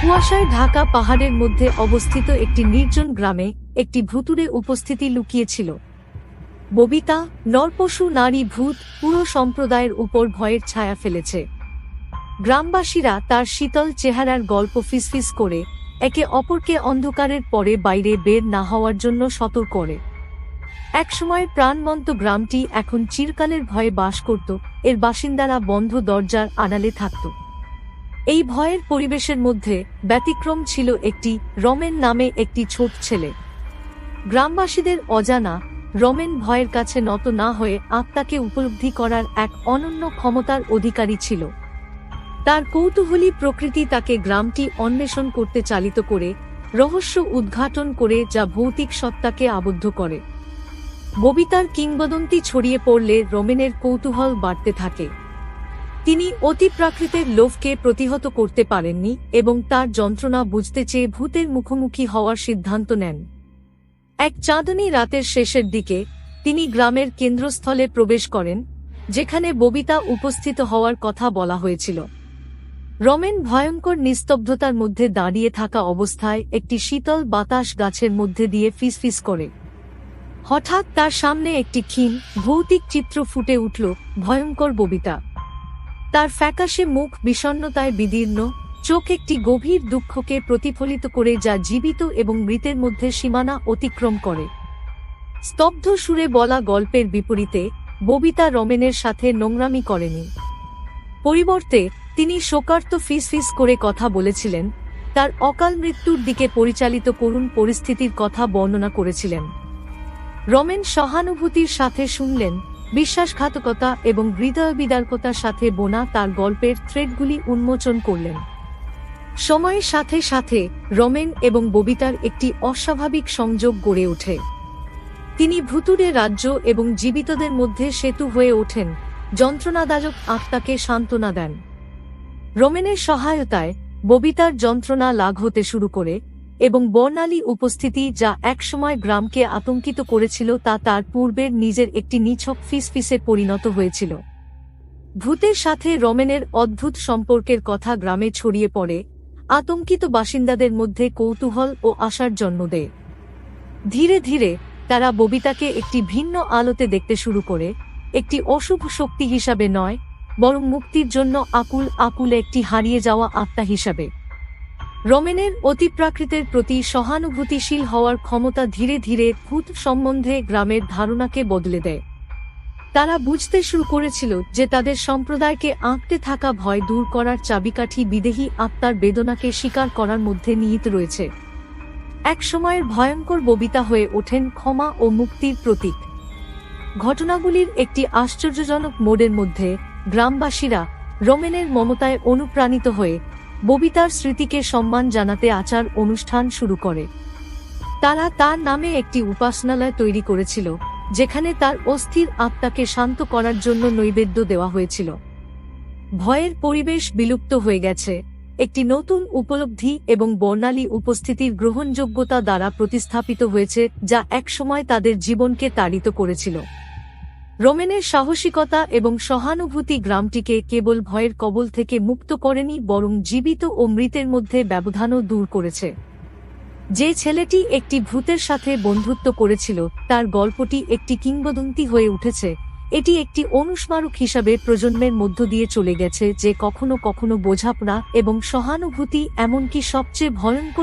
কুয়াশায় ঢাকা পাহাড়ের মধ্যে অবস্থিত একটি নির্জন গ্রামে একটি ভুতুড়ে উপস্থিতি লুকিয়েছিল। ববিতা, নরপশু, নারী, ভূত পুরো সম্প্রদায়ের উপর ভয়ের ছায়া ফেলেছে। গ্রামবাসীরা তার শীতল চেহারার গল্প ফিসফিস করে একে অপরকে অন্ধকারের পরে বাইরে বের না হওয়ার জন্য সতর্ক করে। একসময় প্রাণবন্ত গ্রামটি এখন চিরকালের ভয়ে বাস করত। এর বাসিন্দারা বন্ধ দরজার আড়ালে থাকত। এই ভয়ের পরিবেশের মধ্যে ব্যতিক্রম ছিল একটি রমেন নামে একটি ছোট ছেলে। গ্রামবাসীদের অজানা রমেন ভয়ের কাছে নত না হয়ে আত্মাকে উপলব্ধি করার এক অনন্য ক্ষমতার অধিকারী ছিল। তার কৌতূহলী প্রকৃতি তাকে গ্রামটি অন্বেষণ করতে চালিত করে, রহস্য উদ্ঘাটন করে যা ভৌতিক সত্তাকে আবদ্ধ করে। ববিতার কিংবদন্তি ছড়িয়ে পড়লে রমেনের কৌতূহল বাড়তে থাকে। তিনি অতিপ্রাকৃতের লোভকে প্রতিহত করতে পারেননি এবং তার যন্ত্রণা বুঝতে চেয়ে ভূতের মুখোমুখি হওয়ার সিদ্ধান্ত নেন। এক চাঁদনী রাতের শেষের দিকে তিনি গ্রামের কেন্দ্রস্থলে প্রবেশ করেন, যেখানে ববিতা উপস্থিত হওয়ার কথা বলা হয়েছিল। রমেন ভয়ঙ্কর নিস্তব্ধতার মধ্যে দাঁড়িয়ে থাকা অবস্থায় একটি শীতল বাতাস গাছের মধ্যে দিয়ে ফিসফিস করে। হঠাৎ তার সামনে একটি ক্ষীণ ভৌতিক চিত্র ফুটে উঠল, ভয়ঙ্কর ববিতা। তার ফ্যাকাশে মুখ বিষণ্ণতায় বিদীর্ণ, চোখ একটি গভীর দুঃখকে প্রতিফলিত করে যা জীবিত এবং মৃতের মধ্যে সীমানা অতিক্রম করে। স্তব্ধ সুরে বলা গল্পের বিপরীতে ববিতা রমেনের সাথে নোংরামি করেনি। পরিবর্তে তিনি শোকার্ত ফিসফিস করে কথা বলেছিলেন, তার অকাল মৃত্যুর দিকে পরিচালিত করুণ পরিস্থিতির কথা বর্ণনা করেছিলেন। রমেন সহানুভূতির সাথে শুনলেন, বিশ্বাসঘাতকতা এবং হৃদয়বিদারকতার সাথে বোনা তার গল্পের থ্রেডগুলি উন্মোচন করলেন। সময়ের সাথে সাথে রমেন এবং ববিতার একটি অস্বাভাবিক সংযোগ গড়ে ওঠে। তিনি ভুতুড়ে রাজ্য এবং জীবিতদের মধ্যে সেতু হয়ে ওঠেন, যন্ত্রণাদায়ক আত্মাকে সান্ত্বনা দেন। রমেনের সহায়তায় ববিতার যন্ত্রণা লাঘ হতে শুরু করে এবং বর্ণালী উপস্থিতি যা একসময় গ্রামকে আতঙ্কিত করেছিল তা তার পূর্বের নিজের একটি নিছক ফিসফিসে পরিণত হয়েছিল। ভূতের সাথে রমেনের অদ্ভুত সম্পর্কের কথা গ্রামে ছড়িয়ে পড়ে, আতঙ্কিত বাসিন্দাদের মধ্যে কৌতূহল ও আশার জন্ম দেয়। ধীরে ধীরে তারা ববিতাকে একটি ভিন্ন আলোতে দেখতে শুরু করে, একটি অশুভ শক্তি হিসাবে নয়, বরং মুক্তির জন্য আকুল একটি হারিয়ে যাওয়া আত্মা হিসাবে। রমেনের অতিপ্রাকৃতের প্রতি সহানুভূতিশীল হওয়ার ক্ষমতা ধীরে ধীরে ভূত সম্বন্ধে গ্রামের ধারণাকে বদলে দেয়। তারা বুঝতে শুরু করেছিল যে তাদের সম্প্রদায়কে আঁকতে থাকা ভয় দূর করার চাবিকাঠি বিদেহী আত্মার বেদনাকে স্বীকার করার মধ্যে নিহিত রয়েছে। এক সময়ের ভয়ঙ্কর ববিতা হয়ে ওঠেন ক্ষমা ও মুক্তির প্রতীক। ঘটনাগুলির একটি আশ্চর্যজনক মোড়ের মধ্যে গ্রামবাসীরা রমেনের মমতায় অনুপ্রাণিত হয়ে ববিতার স্মৃতিকে সম্মান জানাতে আচার অনুষ্ঠান শুরু করে। তারা তার নামে একটি উপাসনালয় তৈরি করেছিল, যেখানে তার অস্থির আত্মাকে শান্ত করার জন্য নৈবেদ্য দেওয়া হয়েছিল। ভয়ের পরিবেশ বিলুপ্ত হয়ে গেছে, একটি নতুন উপলব্ধি এবং বর্ণালী উপস্থিতির গ্রহণযোগ্যতা দ্বারা প্রতিস্থাপিত হয়েছে যা একসময় তাদের জীবনকে তাড়িত করেছিল। রমেনের সাহসিকতা এবং সহানুভূতি গ্রামটিকে কেবল ভয়ের কবল থেকে মুক্ত করেনি, বরং জীবিত ও মৃতের মধ্যে ব্যবধানও দূর করেছে। যে ছেলেটি একটি ভূতের সাথে বন্ধুত্ব করেছিল, তার গল্পটি একটি কিংবদন্তি হয়ে উঠেছে। এটি একটি অনুস্মারক হিসাবে প্রজন্মের মধ্য দিয়ে চলে গেছে যে কখনো কখনো বোঝাপড়া এবং সহানুভূতি, এমনকি সবচেয়ে ভয়ঙ্কর